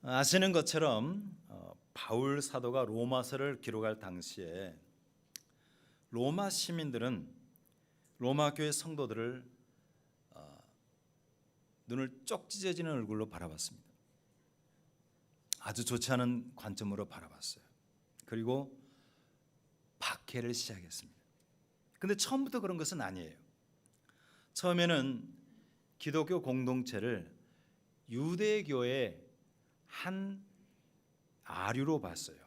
아시는 것처럼 바울 사도가 로마서를 기록할 당시에 로마 시민들은 로마 교회 성도들을 눈을 쪽 찢어지는 얼굴로 바라봤습니다. 아주 좋지 않은 관점으로 바라봤어요. 그리고 박해를 시작했습니다. 근데 처음부터 그런 것은 아니에요. 처음에는 기독교 공동체를 유대교의 한 아류로 봤어요.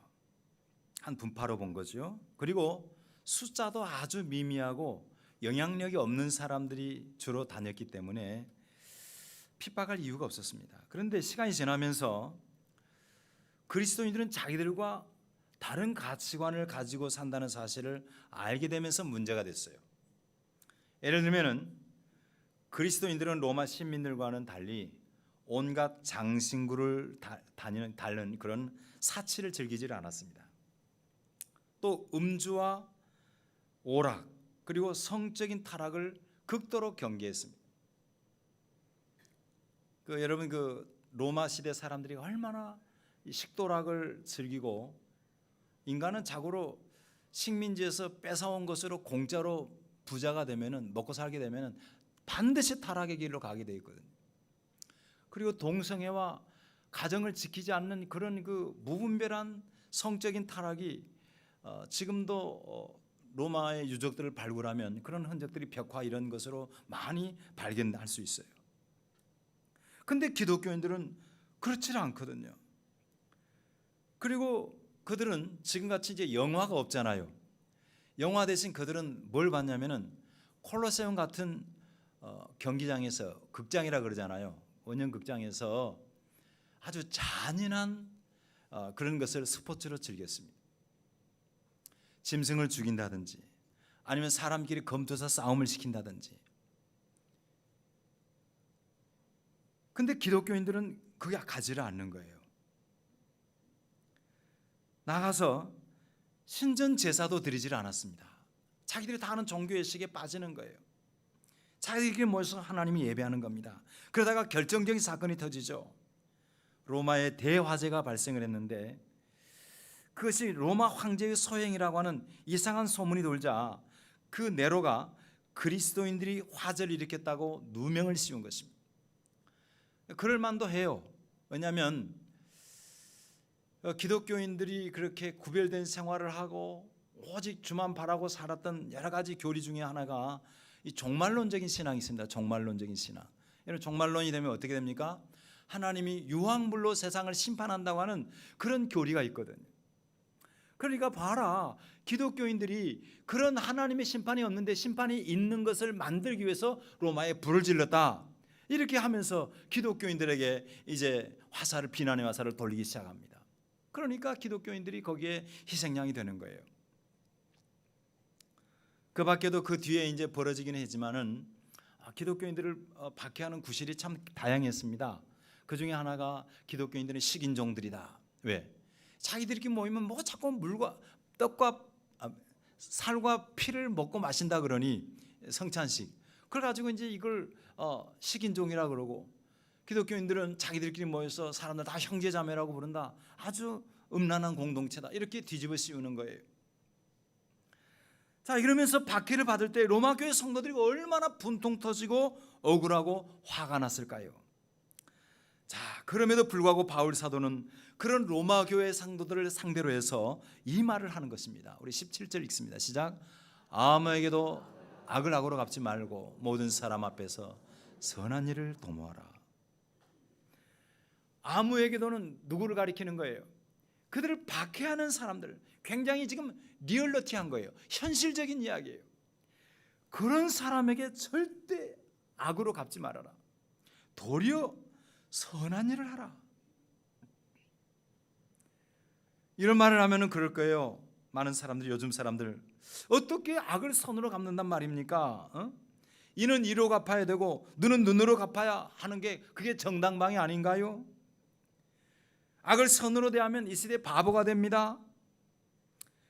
한 분파로 본 거죠. 그리고 숫자도 아주 미미하고 영향력이 없는 사람들이 주로 다녔기 때문에 핍박할 이유가 없었습니다. 그런데 시간이 지나면서 그리스도인들은 자기들과 다른 가치관을 가지고 산다는 사실을 알게 되면서 문제가 됐어요. 예를 들면 그리스도인들은 로마 시민들과는 달리 온갖 장신구를 다른 그런 사치를 즐기지 않았습니다. 또 음주와 오락 그리고 성적인 타락을 극도로 경계했습니다. 여러분 로마 시대 사람들이 얼마나 식도락을 즐기고 인간은 자고로 식민지에서 뺏어온 것으로 공짜로 부자가 되면은 먹고 살게 되면은 반드시 타락의 길로 가게 돼 있거든요. 그리고 동성애와 가정을 지키지 않는 그런 무분별한 성적인 타락이 지금도 로마의 유적들을 발굴하면 그런 흔적들이 벽화 이런 것으로 많이 발견할 수 있어요. 근데 기독교인들은 그렇지 않거든요. 그리고 그들은 지금같이 이제 영화가 없잖아요. 영화 대신 그들은 뭘 봤냐면은 콜로세움 같은 경기장에서 극장이라 그러잖아요. 원형 극장에서 아주 잔인한 그런 것을 스포츠로 즐겼습니다. 짐승을 죽인다든지 아니면 사람끼리 검투사 싸움을 시킨다든지. 근데 기독교인들은 그게 가지를 않는 거예요. 나가서 신전 제사도 드리질 않았습니다. 자기들이 다 하는 종교의식에 빠지는 거예요. 자기들끼리 모여서 하나님이 예배하는 겁니다. 그러다가 결정적인 사건이 터지죠. 로마에 대화재가 발생을 했는데 그것이 로마 황제의 소행이라고 하는 이상한 소문이 돌자 그 네로가 그리스도인들이 화재를 일으켰다고 누명을 씌운 것입니다. 그럴 만도 해요. 왜냐하면 기독교인들이 그렇게 구별된 생활을 하고 오직 주만 바라고 살았던 여러 가지 교리 중에 하나가 이 종말론적인 신앙이 있습니다. 종말론적인 신앙. 이런 종말론이 되면 어떻게 됩니까? 하나님이 유황불로 세상을 심판한다고 하는 그런 교리가 있거든요. 그러니까 봐라, 기독교인들이 그런 하나님의 심판이 없는데 심판이 있는 것을 만들기 위해서 로마에 불을 질렀다. 이렇게 하면서 기독교인들에게 이제 비난의 화살을 돌리기 시작합니다. 그러니까 기독교인들이 거기에 희생양이 되는 거예요. 그 밖에도 그 뒤에 이제 벌어지긴 했지만은 기독교인들을 박해하는 구실이 참 다양했습니다. 그 중에 하나가 기독교인들은 식인종들이다. 왜? 자기들끼리 모이면 뭐 자꾸 물과 떡과 살과 피를 먹고 마신다 그러니 성찬식. 그래가지고 이제 이걸 식인종이라 그러고 기독교인들은 자기들끼리 모여서 사람들 다 형제자매라고 부른다. 아주 음란한 공동체다. 이렇게 뒤집어 씌우는 거예요. 자, 이러면서 박해를 받을 때 로마 교회 성도들이 얼마나 분통 터지고 억울하고 화가 났을까요? 자, 그럼에도 불구하고 바울 사도는 그런 로마 교회 성도들을 상대로 해서 이 말을 하는 것입니다. 우리 17절 읽습니다. 시작. 아무에게도 악을 악으로 갚지 말고 모든 사람 앞에서 선한 일을 도모하라. 아무에게도는 누구를 가리키는 거예요? 그들을 박해하는 사람들, 굉장히 지금 리얼러티한 거예요. 현실적인 이야기예요. 그런 사람에게 절대 악으로 갚지 말아라. 도리어 선한 일을 하라. 이런 말을 하면은 그럴 거예요. 많은 사람들, 요즘 사람들 어떻게 악을 선으로 갚는단 말입니까? 이는 이로 갚아야 되고 눈은 눈으로 갚아야 하는 게 그게 정당방위 아닌가요? 악을 선으로 대하면 이 시대 바보가 됩니다.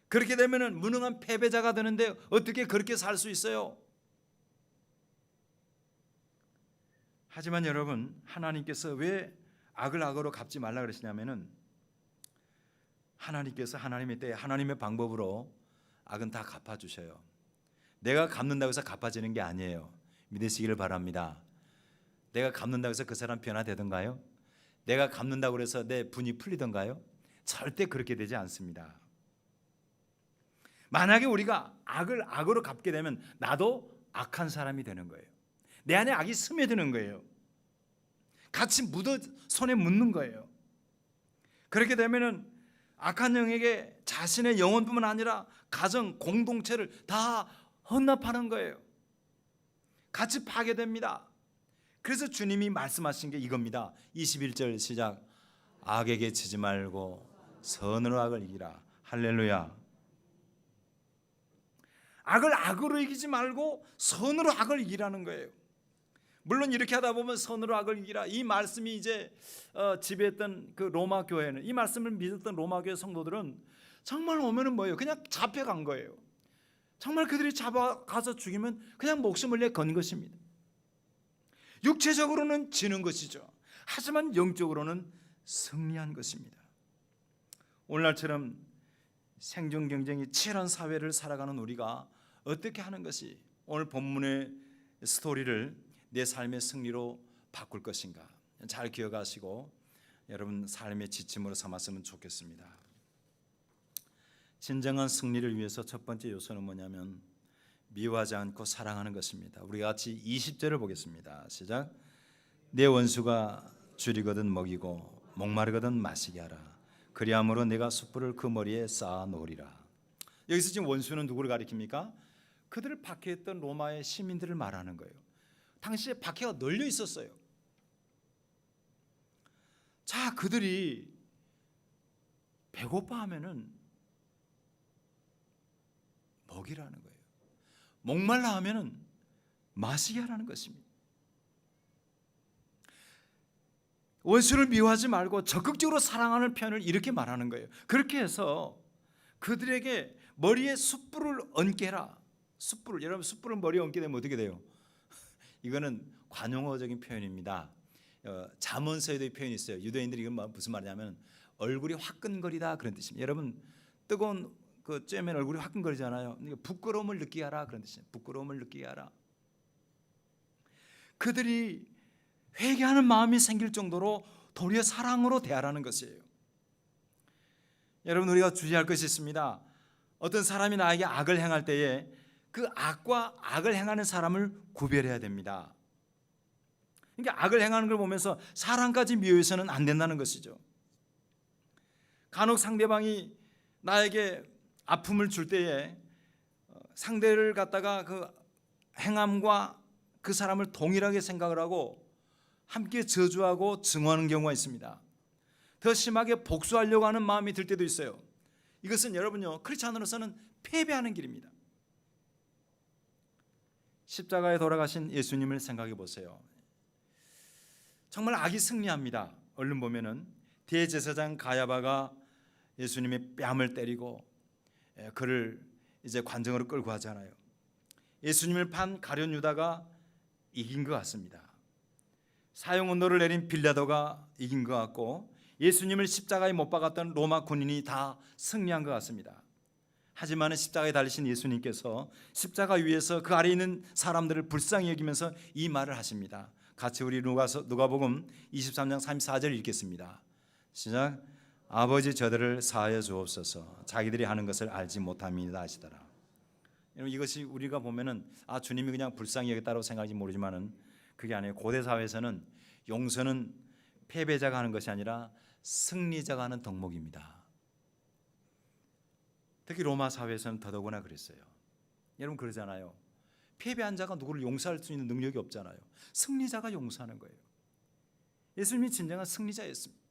그렇게 되면은 무능한 패배자가 되는데 어떻게 그렇게 살 수 있어요? 하지만 여러분, 하나님께서 왜 악을 악으로 갚지 말라 그러시냐면은 하나님께서 하나님의 때에 하나님의 방법으로 악은 다 갚아주셔요. 내가 갚는다고 해서 갚아지는 게 아니에요. 믿으시기를 바랍니다. 내가 갚는다고 해서 그 사람 변화되던가요? 내가 갚는다고 해서 내 분이 풀리던가요? 절대 그렇게 되지 않습니다. 만약에 우리가 악을 악으로 갚게 되면 나도 악한 사람이 되는 거예요. 내 안에 악이 스며드는 거예요. 같이 손에 묻는 거예요. 그렇게 되면은 악한 영에게 자신의 영혼뿐만 아니라 가정, 공동체를 다 헌납하는 거예요. 같이 파괴됩니다. 그래서 주님이 말씀하신 게 이겁니다. 21절 시작. 악에게 지지 말고 선으로 악을 이기라. 할렐루야. 악을 악으로 이기지 말고 선으로 악을 이기라는 거예요. 물론 이렇게 하다 보면 선으로 악을 이기라, 이 말씀이 이제 지배했던 그 로마 교회는, 이 말씀을 믿었던 로마 교회 성도들은 정말 오면은 뭐예요? 그냥 잡혀간 거예요. 정말 그들이 잡아가서 죽이면 그냥 목숨을 내 건 것입니다. 육체적으로는 지는 것이죠. 하지만 영적으로는 승리한 것입니다. 오늘날처럼 생존 경쟁이 치열한 사회를 살아가는 우리가 어떻게 하는 것이 오늘 본문의 스토리를 내 삶의 승리로 바꿀 것인가 잘 기억하시고 여러분 삶의 지침으로 삼았으면 좋겠습니다. 진정한 승리를 위해서 첫 번째 요소는 뭐냐면 미워하지 않고 사랑하는 것입니다. 우리 같이 20절을 보겠습니다. 시작. 내 원수가 줄이거든 먹이고 목마르거든 마시게 하라. 그리함으로 내가 숯불을 그 머리에 쌓아 놓으리라. 여기서 지금 원수는 누구를 가리킵니까? 그들을 박해했던 로마의 시민들을 말하는 거예요. 당시에 박해가 널려 있었어요. 자, 그들이 배고파하면은 먹이라는 거예요. 목말라 하면은 마시게 하라는 것입니다. 원수를 미워하지 말고 적극적으로 사랑하는 편을 이렇게 말하는 거예요. 그렇게 해서 그들에게 머리에 숯불을 얹게 해라. 숯불을, 여러분 숯불을 머리에 얹게 되면 어떻게 돼요? 이거는 관용어적인 표현입니다. 잠언서에도 이 표현이 있어요. 유대인들이 이건 무슨 말이냐면 얼굴이 화끈거리다 그런 뜻입니다. 여러분 뜨거운 그 쬐면 얼굴이 화끈거리잖아요. 부끄러움을 느끼게 하라 그런 뜻이에요. 부끄러움을 느끼게 하라. 그들이 회개하는 마음이 생길 정도로 도리어 사랑으로 대하라는 것이에요. 여러분 우리가 주의할 것이 있습니다. 어떤 사람이 나에게 악을 행할 때에 그 악과 악을 행하는 사람을 구별해야 됩니다. 그러니까 악을 행하는 걸 보면서 사랑까지 미워해서는 안 된다는 것이죠. 간혹 상대방이 나에게 아픔을 줄 때에 상대를 갖다가 그 행함과 그 사람을 동일하게 생각을 하고 함께 저주하고 증오하는 경우가 있습니다. 더 심하게 복수하려고 하는 마음이 들 때도 있어요. 이것은 여러분요 크리스찬으로서는 패배하는 길입니다. 십자가에 돌아가신 예수님을 생각해 보세요. 정말 악이 승리합니다. 얼른 보면은 대제사장 가야바가 예수님의 뺨을 때리고 그를 이제 관정으로 끌고 가잖아요. 예수님을 판 가룟 유다가 이긴 것 같습니다. 사형 언도를 내린 빌라도가 이긴 것 같고 예수님을 십자가에 못 박았던 로마 군인이 다 승리한 것 같습니다. 하지만 십자가에 달리신 예수님께서 십자가 위에서 그 아래 있는 사람들을 불쌍히 여기면서 이 말을 하십니다. 같이 우리 누가복음 23장 34절 읽겠습니다. 시작. 아버지 저들을 사하여 주옵소서. 자기들이 하는 것을 알지 못함이다 하시더라. 여러분 이것이 우리가 보면은 주님이 그냥 불쌍히 여겼다고 생각할지 모르지만은 그게 아니에요. 고대 사회에서는 용서는 패배자가 하는 것이 아니라 승리자가 하는 덕목입니다. 특히 로마 사회에서는 더더구나 그랬어요. 여러분 그러잖아요. 패배한 자가 누구를 용서할 수 있는 능력이 없잖아요. 승리자가 용서하는 거예요. 예수님이 진정한 승리자였습니다.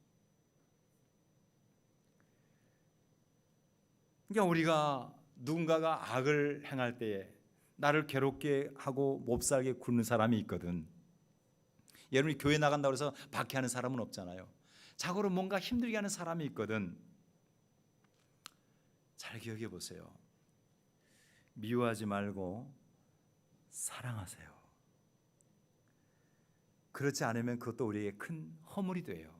그러니까 우리가 누군가가 악을 행할 때에 나를 괴롭게 하고 몹살게 굴는 사람이 있거든. 여러분이 교회 나간다고 해서 박해하는 사람은 없잖아요. 자고로 뭔가 힘들게 하는 사람이 있거든. 잘 기억해 보세요. 미워하지 말고 사랑하세요. 그렇지 않으면 그것도 우리에게 큰 허물이 돼요.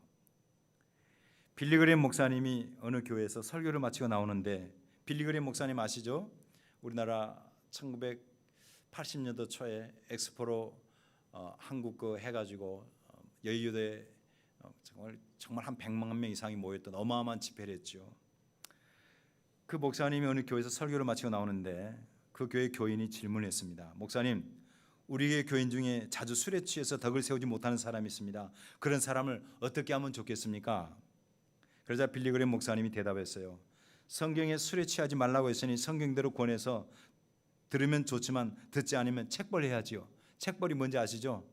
빌리그레임 목사님이 어느 교회에서 설교를 마치고 나오는데, 빌리그레임 목사님 아시죠? 우리나라 1980년도 초에 엑스포로 한국 그 해가지고 여의도에 정말 한 100만 명 이상이 모였던 어마어마한 집회를 했죠. 그 목사님이 어느 교회에서 설교를 마치고 나오는데 그 교회 교인이 질문했습니다. 목사님, 우리 교회 교인 중에 자주 술에 취해서 덕을 세우지 못하는 사람이 있습니다. 그런 사람을 어떻게 하면 좋겠습니까? 그러자 빌리그레임 목사님이 대답했어요. 성경에 술에 취하지 말라고 했으니 성경대로 권해서 들으면 좋지만 듣지 않으면 책벌해야지요. 책벌이 뭔지 아시죠?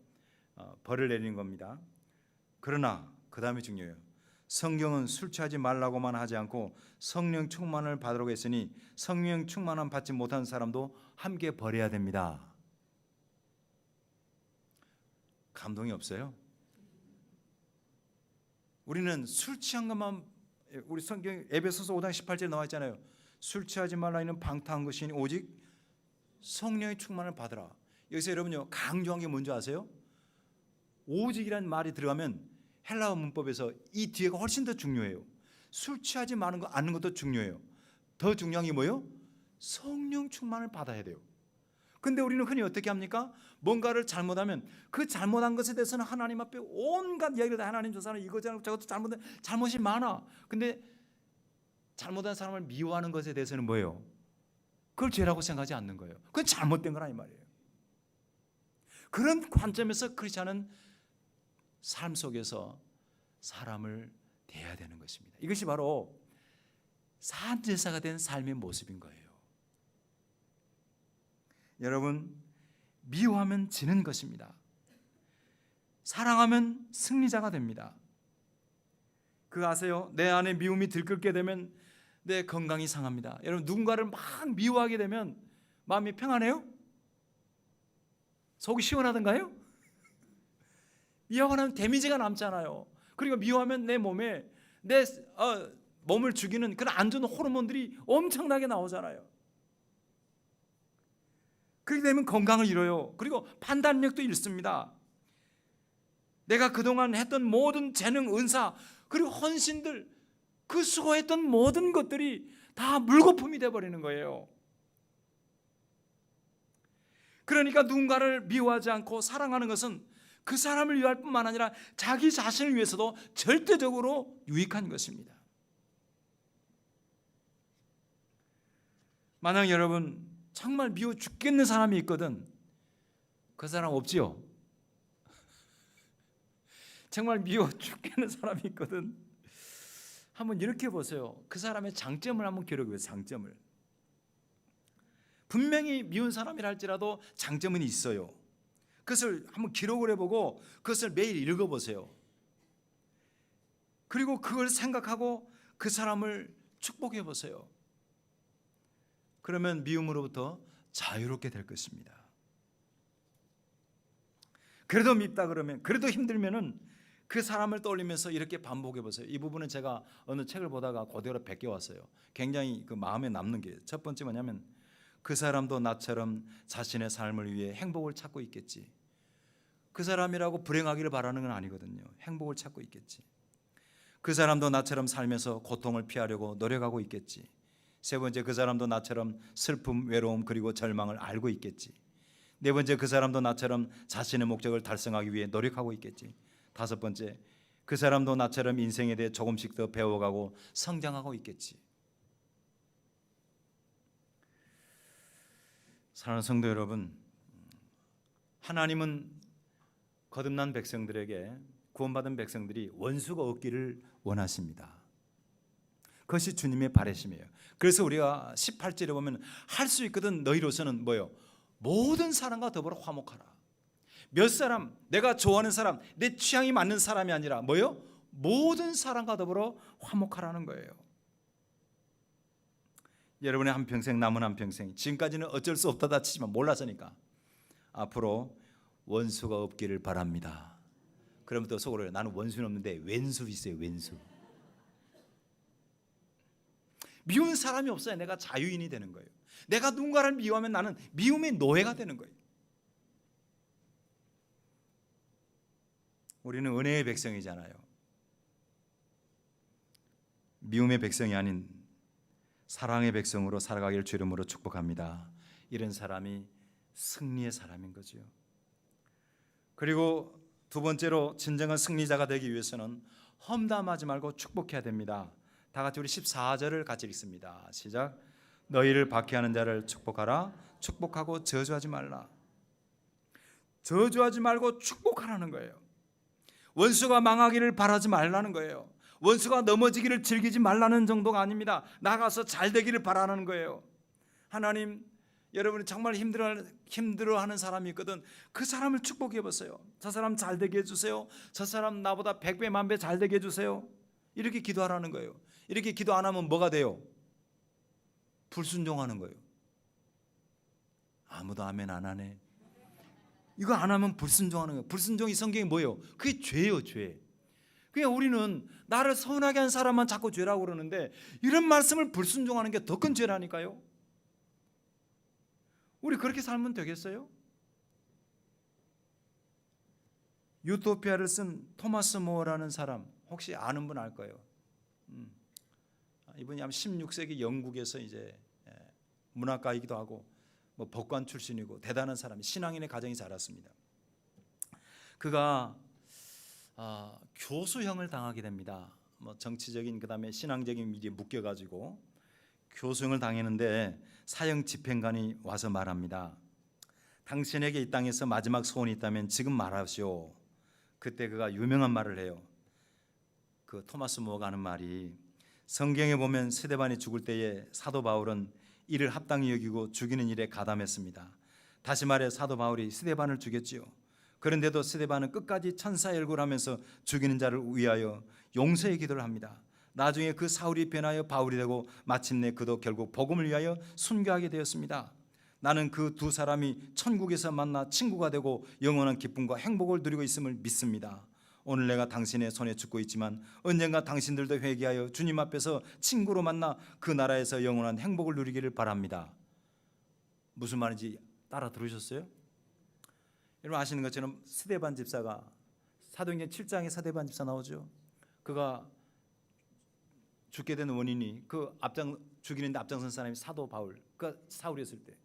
벌을 내리는 겁니다. 그러나 그 다음이 중요해요. 성경은 술 취하지 말라고만 하지 않고 성령 충만을 받으라고 했으니 성령 충만함 받지 못한 사람도 함께 벌해야 됩니다. 감동이 없어요? 우리는 술 취한 것만, 우리 성경 에베소서 5장 18절에 나와 있잖아요. 술 취하지 말라 이는 방탕한 것이니 오직 성령의 충만을 받으라. 여기서 여러분요, 강조한 게 뭔지 아세요? 오직이라는 말이 들어가면 헬라어 문법에서 이 뒤에가 훨씬 더 중요해요. 술 취하지 않는 것도 중요해요. 더 중요한 게 뭐예요? 성령 충만을 받아야 돼요. 근데 우리는 흔히 어떻게 합니까? 뭔가를 잘못하면 그 잘못한 것에 대해서는 하나님 앞에 온갖 이야기를 다, 하나님 저 사람 이거 저것도 잘못이 많아. 근데 잘못한 사람을 미워하는 것에 대해서는 뭐예요? 그걸 죄라고 생각하지 않는 거예요. 그건 잘못된 거라 이 말이에요. 그런 관점에서 크리스찬은 삶 속에서 사람을 대해야 되는 것입니다. 이것이 바로 산제사가 된 삶의 모습인 거예요. 여러분, 미워하면 지는 것입니다. 사랑하면 승리자가 됩니다. 그거 아세요? 내 안에 미움이 들끓게 되면 내 건강이 상합니다. 여러분, 누군가를 막 미워하게 되면 마음이 평안해요? 속이 시원하던가요? 미워하면 데미지가 남잖아요. 그리고 미워하면 내 몸에 내 몸을 죽이는 그런 안 좋은 호르몬들이 엄청나게 나오잖아요. 그렇게 되면 건강을 잃어요. 그리고 판단력도 잃습니다. 내가 그동안 했던 모든 재능, 은사, 그리고 헌신들, 그 수고했던 모든 것들이 다 물거품이 되어버리는 거예요. 그러니까 누군가를 미워하지 않고 사랑하는 것은 그 사람을 위할 뿐만 아니라 자기 자신을 위해서도 절대적으로 유익한 것입니다. 만약 여러분 정말 미워 죽겠는 사람이 있거든, 그 사람 없지요? 정말 미워 죽겠는 사람이 있거든, 한번 이렇게 보세요. 그 사람의 장점을 한번 기록해 보세요. 장점을. 분명히 미운 사람이라 할지라도 장점은 있어요. 그것을 한번 기록을 해보고 그것을 매일 읽어보세요. 그리고 그걸 생각하고 그 사람을 축복해 보세요. 그러면 미움으로부터 자유롭게 될 것입니다. 그래도 밉다 그러면, 그래도 힘들면은 그 사람을 떠올리면서 이렇게 반복해 보세요. 이 부분은 제가 어느 책을 보다가 그대로 베껴왔어요. 굉장히 그 마음에 남는 게, 첫 번째 뭐냐면 그 사람도 나처럼 자신의 삶을 위해 행복을 찾고 있겠지. 그 사람이라고 불행하기를 바라는 건 아니거든요. 행복을 찾고 있겠지. 그 사람도 나처럼 살면서 고통을 피하려고 노력하고 있겠지. 세 번째, 그 사람도 나처럼 슬픔, 외로움, 그리고 절망을 알고 있겠지. 네 번째, 그 사람도 나처럼 자신의 목적을 달성하기 위해 노력하고 있겠지. 다섯 번째, 그 사람도 나처럼 인생에 대해 조금씩 더 배워가고 성장하고 있겠지. 사랑하는 성도 여러분, 하나님은 거듭난 백성들에게, 구원받은 백성들이 원수가 없기를 원하십니다. 그것이 주님의 바라심이에요. 그래서 우리가 18절에 보면 할 수 있거든 너희로서는 뭐요? 모든 사람과 더불어 화목하라. 몇 사람, 내가 좋아하는 사람, 내 취향이 맞는 사람이 아니라 뭐요? 모든 사람과 더불어 화목하라는 거예요. 여러분의 한평생, 남은 한평생, 지금까지는 어쩔 수 없다 치지만 몰라서니까 앞으로 원수가 없기를 바랍니다. 그러면 또 속으로 나는 원수는 없는데 왼수 있어요. 왼수. 미운 사람이 없어야 내가 자유인이 되는 거예요. 내가 누군가를 미워하면 나는 미움의 노예가 되는 거예요. 우리는 은혜의 백성이잖아요. 미움의 백성이 아닌 사랑의 백성으로 살아가기를 주 이름으로 축복합니다. 이런 사람이 승리의 사람인 거죠. 그리고 두 번째로 진정한 승리자가 되기 위해서는 험담하지 말고 축복해야 됩니다. 다 같이 우리 14절을 같이 읽습니다. 시작. 너희를 박해하는 자를 축복하라. 축복하고 저주하지 말라. 저주하지 말고 축복하라는 거예요. 원수가 망하기를 바라지 말라는 거예요. 원수가 넘어지기를 즐기지 말라는 정도가 아닙니다. 나가서 잘 되기를 바라는 거예요. 하나님, 여러분이 정말 힘들어하는 사람이 있거든. 그 사람을 축복해 보세요. 저 사람 잘 되게 해주세요. 저 사람 나보다 100배 만배 잘 되게 해주세요. 이렇게 기도하라는 거예요. 이렇게 기도 안 하면 뭐가 돼요? 불순종하는 거예요. 아무도 아멘 안 하네. 이거 안 하면 불순종하는 거예요. 불순종이 성경에 뭐예요? 그게 죄예요, 죄. 그냥 우리는 나를 서운하게 한 사람만 자꾸 죄라고 그러는데 이런 말씀을 불순종하는 게 더 큰 죄라니까요. 우리 그렇게 살면 되겠어요? 유토피아를 쓴 토마스 모어라는 사람 혹시 아는 분 알 거예요. 이분이 아마 16세기 영국에서 이제 문학가이기도 하고 뭐 법관 출신이고 대단한 사람이 신앙인의 가정이 자랐습니다. 그가 교수형을 당하게 됩니다. 뭐 정치적인 그다음에 신앙적인 일에 묶여가지고 교수형을 당했는데 사형 집행관이 와서 말합니다. 당신에게 이 땅에서 마지막 소원이 있다면 지금 말하시오. 그때 그가 유명한 말을 해요. 그 토마스 모어가 하는 말이 성경에 보면 스데반이 죽을 때에 사도 바울은 이를 합당히 여기고 죽이는 일에 가담했습니다. 다시 말해 사도 바울이 스데반을 죽였지요. 그런데도 스데반은 끝까지 천사의 얼굴을 하면서 죽이는 자를 위하여 용서의 기도를 합니다. 나중에 그 사울이 변하여 바울이 되고 마침내 그도 결국 복음을 위하여 순교하게 되었습니다. 나는 그 두 사람이 천국에서 만나 친구가 되고 영원한 기쁨과 행복을 누리고 있음을 믿습니다. 오늘 내가 당신의 손에 죽고 있지만 언젠가 당신들도 회개하여 주님 앞에서 친구로 만나 그 나라에서 영원한 행복을 누리기를 바랍니다. 무슨 말인지 따라 들으셨어요? 여러분 아시는 것처럼 스데반 집사가 사도행전 7장에 스데반 집사 나오죠. 그가 죽게 된 원인이 그 죽이는데 앞장선 사람이 사도 바울, 그 사울이었을 때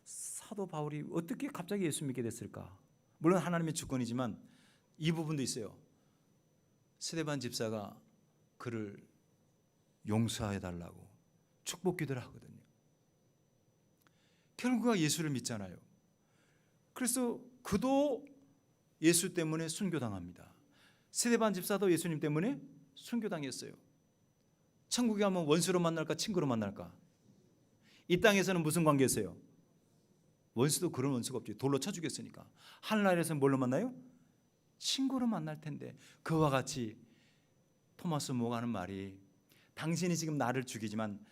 사도 바울이 어떻게 갑자기 예수 믿게 됐을까? 물론 하나님의 주권이지만 이 부분도 있어요. 스데반 집사가 그를 용서해달라고 축복 기도를 하거든요. 결국 그가 예수를 믿잖아요. 그래서 그도 예수 때문에 순교당합니다. 스데반 집사도 예수님 때문에 순교당했어요. 천국에 가면 원수로 만날까 친구로 만날까? 이 땅에서는 무슨 관계였어요? 원수도 그런 원수가 없지. 돌로 쳐 죽였으니까. 하늘나라에서는 뭘로 만나요? 친구로 만날 텐데. 그와 같이 토마스 모어가 하는 말이 당신이 지금 나를 죽이지만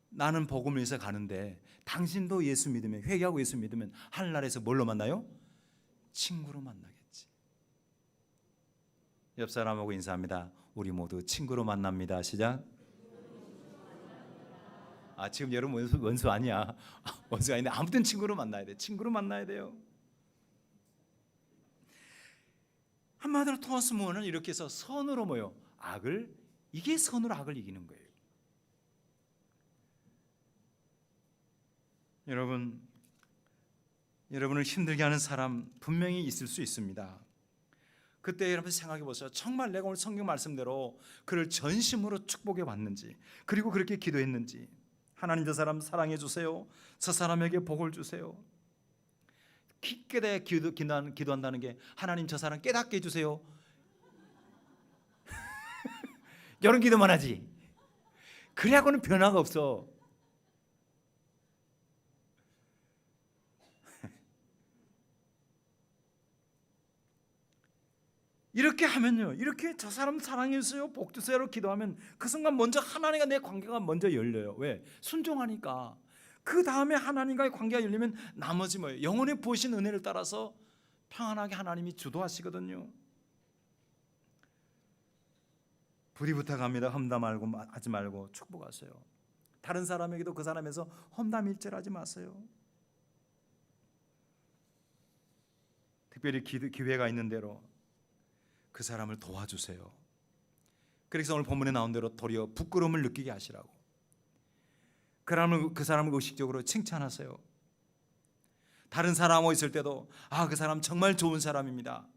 나는 복음을 위해서 가는데 당신도 예수 믿으면 회개하고 예수 믿으면 하늘나라에서 뭘로 만나요? 친구로 만나겠지. 옆 사람하고 인사합니다. 우리 모두 친구로 만납니다. 시작. 지금 여러분 원수 아니야. 원수가 아닌데 아무튼 친구로 만나야 돼. 친구로 만나야 돼요. 한마디로 토마스 모어는 이렇게 해서 선으로 뭐요? 이게 선으로 악을 이기는 거예요. 여러분을 힘들게 하는 사람 분명히 있을 수 있습니다. 그때 여러분 생각해 보세요. 정말 내가 오늘 성경 말씀대로 그를 전심으로 축복해 왔는지, 그리고 그렇게 기도했는지. 하나님 저 사람 사랑해 주세요. 저 사람에게 복을 주세요. 깊게 기도한다는 게 하나님 저 사람 깨닫게 해주세요. 이런 기도만 하지. 그래야고는 변화가 없어. 이렇게 하면요, 이렇게 저 사람 사랑해 주세요, 복 주세요로 기도하면 그 순간 먼저 하나님과 내 관계가 먼저 열려요. 왜? 순종하니까. 그 다음에 하나님과의 관계가 열리면 나머지 뭐예요? 영혼의 부으신 은혜를 따라서 평안하게 하나님이 주도하시거든요. 부디 부탁합니다. 험담 하지 말고 축복하세요. 다른 사람에게도 그 사람에서 험담 일절하지 마세요. 특별히 기회가 있는 대로 그 사람을 도와주세요. 그래서 오늘 본문에 나온 대로 도리어 부끄러움을 느끼게 하시라고. 그 사람을 의식적으로 칭찬하세요. 다른 사람하고 있을 때도 그 사람 정말 좋은 사람입니다.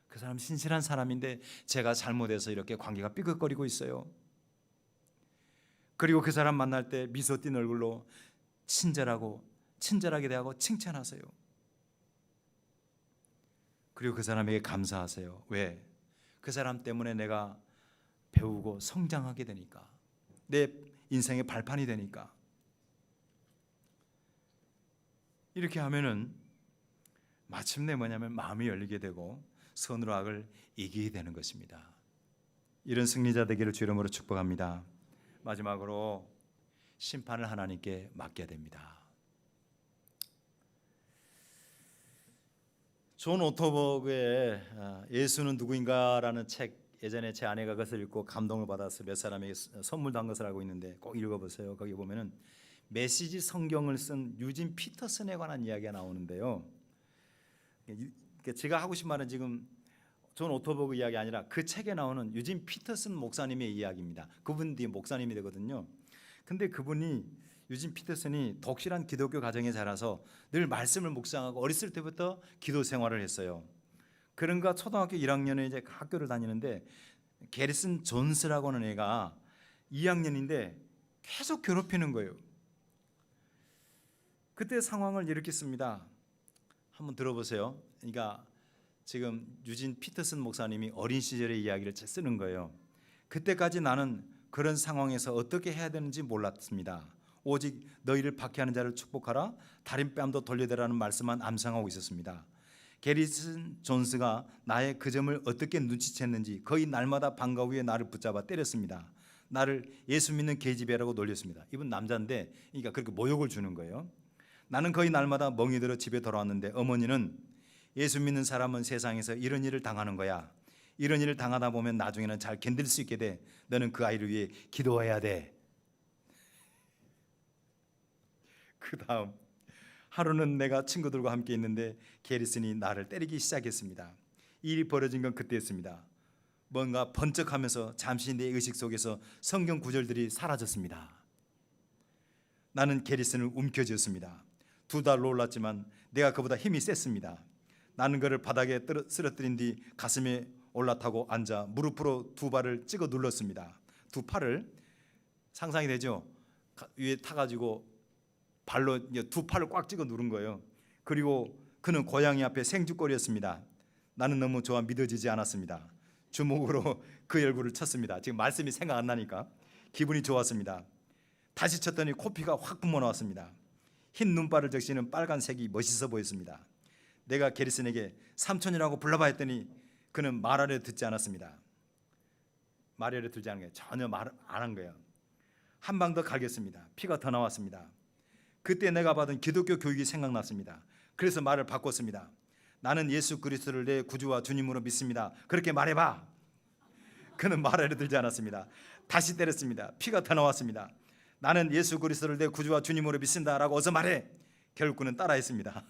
그 사람 신실한 사람인데 제가 잘못해서 이렇게 관계가 삐걱거리고 있어요. 그리고 그 사람 만날 때 미소 띤 얼굴로 친절하게 대하고 칭찬하세요. 그리고 그 사람에게 감사하세요. 왜? 그 사람 때문에 내가 배우고 성장하게 되니까, 내 인생의 발판이 되니까. 이렇게 하면은 마침내 마음이 열리게 되고 선으로 악을 이기게 되는 것입니다. 이런 승리자 되기를 주 이름으로 축복합니다. 마지막으로 심판을 하나님께 맡겨야 됩니다. 존 오토버그의 예수는 누구인가라는 책, 예전에 제 아내가 그것을 읽고 감동을 받아서 몇 사람에게 선물도 한 것을 알고 있는데 꼭 읽어보세요. 거기 보면은 메시지 성경을 쓴 유진 피터슨에 관한 이야기가 나오는데요. 제가 하고 싶은 말은 지금 존 오토버그 이야기 아니라 그 책에 나오는 유진 피터슨 목사님의 이야기입니다. 그분이 목사님이 되거든요. 근데 그분이, 유진 피터슨이 독실한 기독교 가정에 자라서 늘 말씀을 묵상하고 어렸을 때부터 기도 생활을 했어요. 그런가 초등학교 1학년에 이제 학교를 다니는데 게리슨 존스라고 하는 애가 2학년인데 계속 괴롭히는 거예요. 그때 상황을 이렇게 씁니다. 한번 들어보세요. 그러니까 지금 유진 피터슨 목사님이 어린 시절의 이야기를 쓰는 거예요. 그때까지 나는 그런 상황에서 어떻게 해야 되는지 몰랐습니다. 오직 너희를 박해하는 자를 축복하라, 다린 뺨도 돌려대라는 말씀만 암송하고 있었습니다. 게리슨 존스가 나의 그 점을 어떻게 눈치챘는지 거의 날마다 방과 후에 나를 붙잡아 때렸습니다. 나를 예수 믿는 계집애라고 놀렸습니다. 이분 남자인데, 그러니까 그렇게 모욕을 주는 거예요. 나는 거의 날마다 멍이 들어 집에 돌아왔는데 어머니는 예수 믿는 사람은 세상에서 이런 일을 당하는 거야. 이런 일을 당하다 보면 나중에는 잘 견딜 수 있게 돼. 너는 그 아이를 위해 기도해야 돼. 그 다음 하루는 내가 친구들과 함께 있는데 게리슨이 나를 때리기 시작했습니다. 이 일이 벌어진 건 그때였습니다. 뭔가 번쩍하면서 잠시 내 의식 속에서 성경 구절들이 사라졌습니다. 나는 게리슨을 움켜쥐었습니다. 2달 놀랐지만 내가 그보다 힘이 셌습니다. 나는 그를 바닥에 쓰러뜨린 뒤 가슴에 올라타고 앉아 무릎으로 2발을 찍어 눌렀습니다. 2팔을, 상상이 되죠? 위에 타가지고 발로 2팔을 꽉 찍어 누른 거예요. 그리고 그는 고양이 앞에 생죽거렸습니다. 나는 너무 좋아 믿어지지 않았습니다. 주먹으로 그 얼굴을 쳤습니다. 지금 말씀이 생각 안 나니까 기분이 좋았습니다. 다시 쳤더니 코피가 확 뿜어나왔습니다. 흰 눈발을 적시는 빨간색이 멋있어 보였습니다. 내가 게리슨에게 삼촌이라고 불러봐 했더니 그는 말하려 듣지 않았습니다. 말하려 듣지 않은 게 전혀 말 안 한 거예요. 한 방 더 갈겼습니다. 피가 더 나왔습니다. 그때 내가 받은 기독교 교육이 생각났습니다. 그래서 말을 바꿨습니다. 나는 예수 그리스도를 내 구주와 주님으로 믿습니다. 그렇게 말해봐. 그는 말하려 들지 않았습니다. 다시 때렸습니다. 피가 더 나왔습니다. 나는 예수 그리스도를 내 구주와 주님으로 믿습니다라고 어서 말해. 결국 그는 따라했습니다.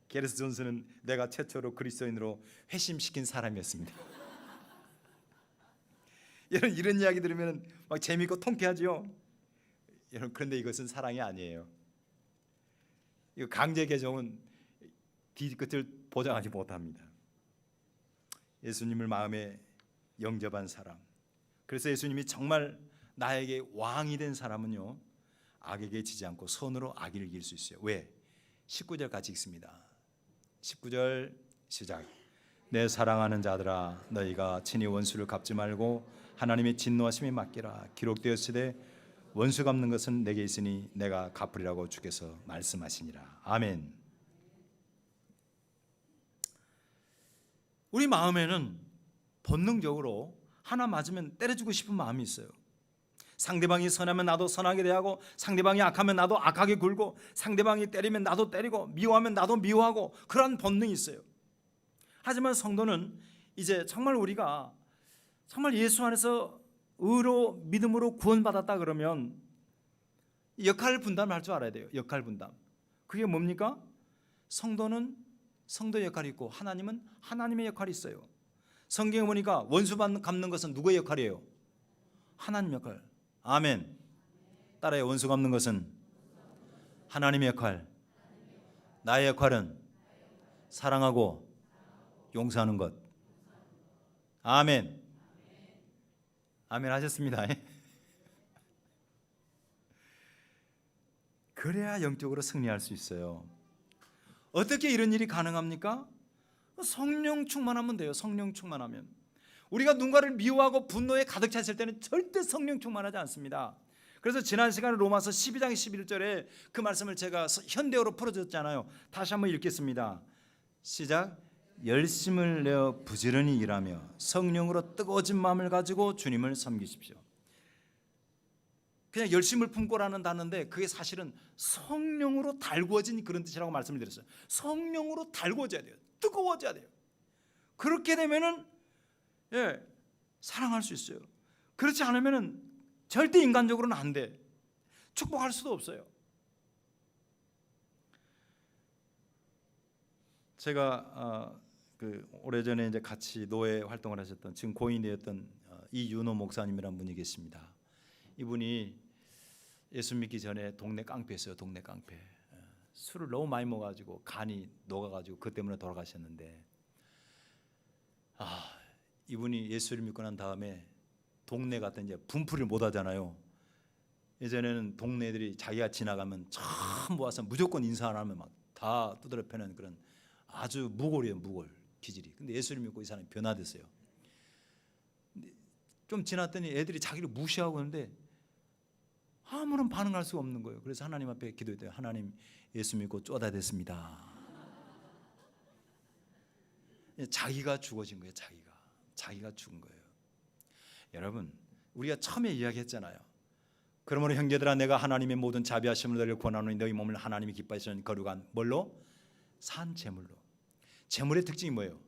게리슨 존스는 내가 최초로 그리스도인으로 회심시킨 사람이었습니다. 여러분, 이런 이야기 들으면 막 재미있고 통쾌하죠. 여러분, 그런데 이것은 사랑이 아니에요. 이 강제 개종은 뒤끝을 보장하지 못합니다. 예수님을 마음에 영접한 사람, 그래서 예수님이 정말 나에게 왕이 된 사람은요, 악에게 지지 않고 선으로 악을 이길 수 있어요. 왜? 19절 같이 읽습니다. 19절 시작. 내 사랑하는 자들아, 너희가 친히 원수를 갚지 말고 하나님의 진노하심에 맡기라. 기록되었으되 원수 갚는 것은 내게 있으니 내가 갚으리라고 주께서 말씀하시니라. 아멘. 우리 마음에는 본능적으로 하나 맞으면 때려주고 싶은 마음이 있어요. 상대방이 선하면 나도 선하게 대하고, 상대방이 악하면 나도 악하게 굴고, 상대방이 때리면 나도 때리고, 미워하면 나도 미워하고, 그런 본능이 있어요. 하지만 성도는 이제 정말 우리가 정말 예수 안에서 의로 믿음으로 구원받았다 그러면 역할 분담을 할 줄 알아야 돼요. 역할 분담. 그게 뭡니까? 성도는 성도의 역할이 있고 하나님은 하나님의 역할이 있어요. 성경에 보니까 원수 갚는 것은 누구의 역할이에요? 하나님 역할. 아멘. 따라요. 원수 갚는 것은 하나님의 역할. 나의 역할은 사랑하고 용서하는 것. 아멘. 아멘 하셨습니다. 그래야 영적으로 승리할 수 있어요. 어떻게 이런 일이 가능합니까? 성령 충만하면 돼요. 성령 충만하면. 우리가 누군가를 미워하고 분노에 가득 찼을 때는 절대 성령 충만하지 않습니다. 그래서 지난 시간에 로마서 12장 11절에 그 말씀을 제가 현대어로 풀어줬잖아요. 다시 한번 읽겠습니다. 시작. 열심을 내어 부지런히 일하며 성령으로 뜨거워진 마음을 가지고 주님을 섬기십시오. 그냥 열심을 품고라는 단어인데 그게 사실은 성령으로 달구어진 그런 뜻이라고 말씀을 드렸어요. 성령으로 달구어져야 돼요. 뜨거워져야 돼요. 그렇게 되면은 사랑할 수 있어요. 그렇지 않으면은 절대 인간적으로는 안 돼. 축복할 수도 없어요. 제가 오래전에 이제 같이 노예 활동을 하셨던 지금 고인이 되었던 이윤호 목사님이라는 분이 계십니다. 이분이 예수 믿기 전에 동네 깡패였어요. 동네 깡패. 술을 너무 많이 먹어가지고 간이 녹아가지고 그 때문에 돌아가셨는데, 이분이 예수를 믿고 난 다음에 동네 같은 이제 분풀이를 못 하잖아요. 예전에는 동네들이 자기가 지나가면 전부 와서 무조건 인사 안 하면 막 다 두드려 패는 그런 아주 무골이에요. 무골 기질이. 근데 예수를 믿고 이 사람이 변화됐어요. 좀 지났더니 애들이 자기를 무시하고 있는데 아무런 반응할 수가 없는 거예요. 그래서 하나님 앞에 기도했대요. 하나님, 예수 믿고 쪼다됐습니다. 자기가 죽어진 거예요. 자기가 죽은 거예요. 여러분, 우리가 처음에 이야기했잖아요. 그러므로 형제들아, 내가 하나님의 모든 자비하심을 너희를 권하노니 너희 몸을 하나님이 기뻐하시는 거룩한 뭘로? 산 제물로. 제물의 특징이 뭐예요?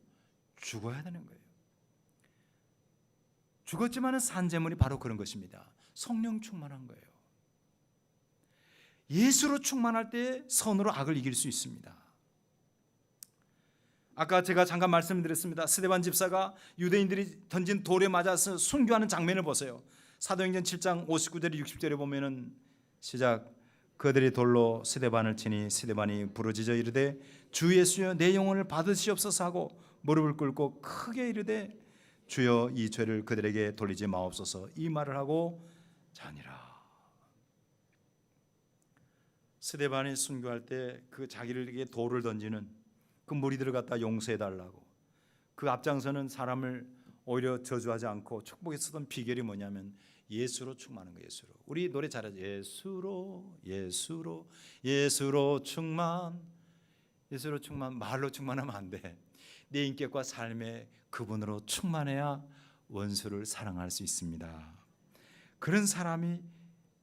죽어야 되는 거예요. 죽었지만은 산 제물이 바로 그런 것입니다. 성령 충만한 거예요. 예수로 충만할 때 선으로 악을 이길 수 있습니다. 아까 제가 잠깐 말씀드렸습니다. 스데반 집사가 유대인들이 던진 돌에 맞아서 순교하는 장면을 보세요. 사도행전 7장 59절에 60절에 보면은 시작. 그들이 돌로 스데반을 치니 스데반이 부르짖어 이르되 주 예수여 내 영혼을 받으시옵소서 하고 무릎을 꿇고 크게 이르되 주여 이 죄를 그들에게 돌리지 마옵소서 이 말을 하고 자니라. 스데반이 순교할 때 그 자기에게 돌을 던지는 그 무리들을 갖다 용서해 달라고 그 앞장서는 사람을 오히려 저주하지 않고 축복했었던 비결이 뭐냐면 예수로 충만한 거예요. 예수로. 우리 노래 잘하죠. 예수로 충만. 예수로 충만. 말로 충만하면 안 돼. 내 인격과 삶에 그분으로 충만해야 원수를 사랑할 수 있습니다. 그런 사람이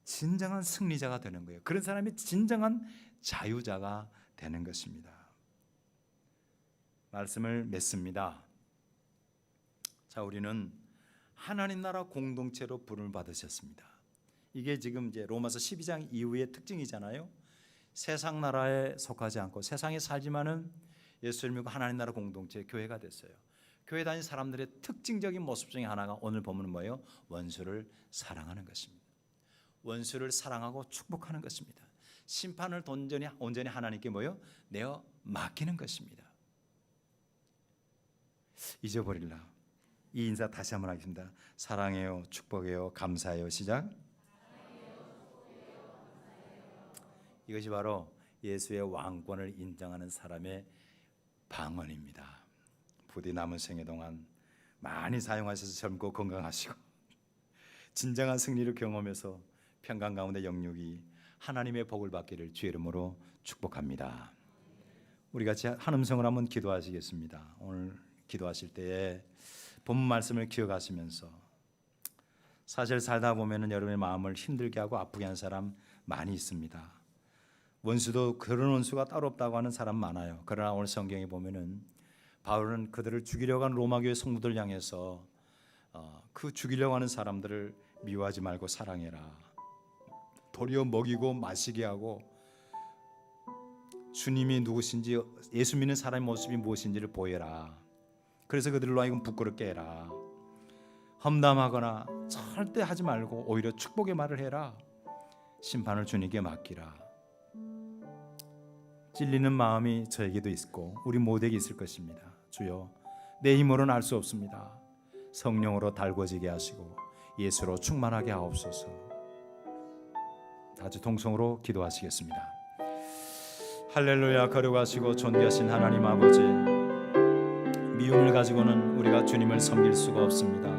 진정한 승리자가 되는 거예요. 그런 사람이 진정한 자유자가 되는 것입니다. 말씀을 맺습니다. 자, 우리는 하나님 나라 공동체로 부름을 받으셨습니다. 이게 지금 이제 로마서 12장 이후의 특징이잖아요. 세상 나라에 속하지 않고 세상에 살지만은 예수를 믿고 하나님 나라 공동체 교회가 됐어요. 교회 다니는 사람들의 특징적인 모습 중에 하나가 오늘 보면 뭐예요? 원수를 사랑하는 것입니다. 원수를 사랑하고 축복하는 것입니다. 심판을 온전히 하나님께 뭐예요? 내어 맡기는 것입니다. 잊어버릴라. 이 인사 다시 한번 하겠습니다. 사랑해요, 축복해요, 감사해요. 시작. 이것이 바로 예수의 왕권을 인정하는 사람의 방언입니다. 부디 남은 생애 동안 많이 사용하셔서 젊고 건강하시고 진정한 승리를 경험해서 평강 가운데 영육이 하나님의 복을 받기를 주의 이름으로 축복합니다. 우리 같이 한 음성을 한번 기도하시겠습니다. 오늘 기도하실 때에 본문 말씀을 기억하시면서 사실 살다 보면은 여러분의 마음을 힘들게 하고 아프게 하는 사람 많이 있습니다. 원수도 그런 원수가 따로 없다고 하는 사람 많아요. 그러나 오늘 성경에 보면은 바울은 그들을 죽이려고 하는 로마 교회 성도들 향해서 그 죽이려고 하는 사람들을 미워하지 말고 사랑해라. 도리어 먹이고 마시게 하고 주님이 누구신지 예수 믿는 사람의 모습이 무엇인지를 보여라. 그래서 그들로 하여금 부끄럽게 해라. 험담하거나 절대 하지 말고 오히려 축복의 말을 해라. 심판을 주님께 맡기라. 찔리는 마음이 저에게도 있고 우리 모두에게 있을 것입니다. 주여, 내 힘으로는 알 수 없습니다. 성령으로 달궈지게 하시고 예수로 충만하게 하옵소서. 다시 통성으로 기도하시겠습니다. 할렐루야. 거룩하시고 존귀하신 하나님 아버지, 미움을 가지고는 우리가 주님을 섬길 수가 없습니다.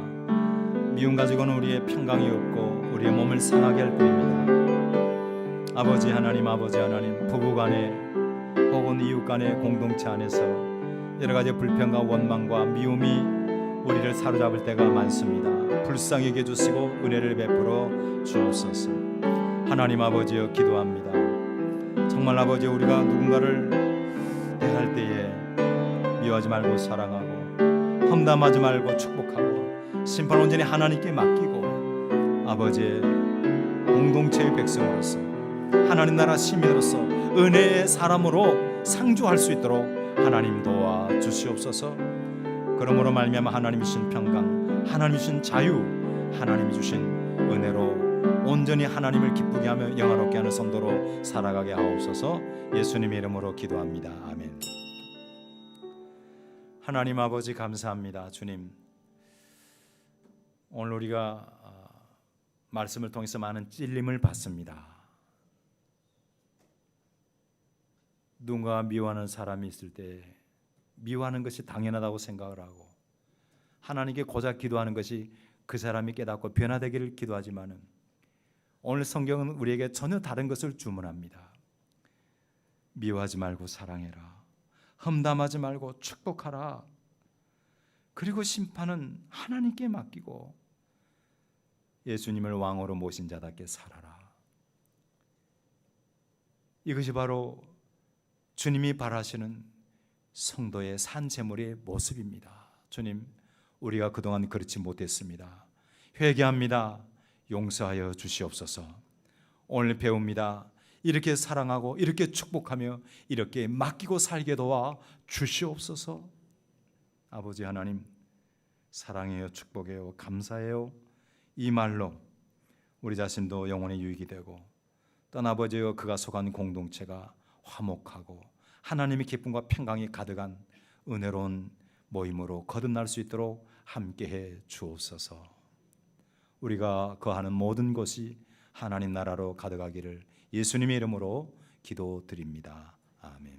미움 가지고는 우리의 평강이 없고 우리의 몸을 상하게 할 뿐입니다. 아버지 하나님, 아버지 하나님, 부부간에 혹은 이웃간의 공동체 안에서 여러 가지 불평과 원망과 미움이 우리를 사로잡을 때가 많습니다. 불쌍히 여겨 주시고 은혜를 베풀어 주옵소서. 하나님 아버지여, 기도합니다. 정말 아버지, 우리가 누군가를 대할 때에 미워하지 말고 사랑하고 험담하지 말고 축복하고 심판 온전히 하나님께 맡기고 아버지의 공동체의 백성으로서 하나님 나라 시민으로서 은혜의 사람으로 상주할 수 있도록 하나님 도와 주시옵소서. 그러므로 말미암아 하나님이 주신 평강, 하나님이 주신 자유, 하나님이 주신 은혜로 온전히 하나님을 기쁘게 하며 영화롭게 하는 성도로 살아가게 하옵소서. 예수님의 이름으로 기도합니다. 아멘. 하나님 아버지, 감사합니다. 주님, 오늘 우리가 말씀을 통해서 많은 찔림을 받습니다. 누군가 미워하는 사람이 있을 때 미워하는 것이 당연하다고 생각을 하고 하나님께 고작 기도하는 것이 그 사람이 깨닫고 변화되기를 기도하지만은 오늘 성경은 우리에게 전혀 다른 것을 주문합니다. 미워하지 말고 사랑해라. 험담하지 말고 축복하라. 그리고 심판은 하나님께 맡기고 예수님을 왕으로 모신 자답게 살아라. 이것이 바로 주님이 바라시는 성도의 산 제물의 모습입니다. 주님, 우리가 그동안 그렇지 못했습니다. 회개합니다. 용서하여 주시옵소서. 오늘 배웁니다. 이렇게 사랑하고 이렇게 축복하며 이렇게 맡기고 살게 도와 주시옵소서. 아버지 하나님, 사랑해요, 축복해요, 감사해요. 이 말로 우리 자신도 영혼의 유익이 되고 또 아버지여 그가 속한 공동체가 화목하고 하나님의 기쁨과 평강이 가득한 은혜로운 모임으로 거듭날 수 있도록 함께해 주옵소서. 우리가 거하는 모든 곳이 하나님 나라로 가득하기를 예수님의 이름으로 기도드립니다. 아멘.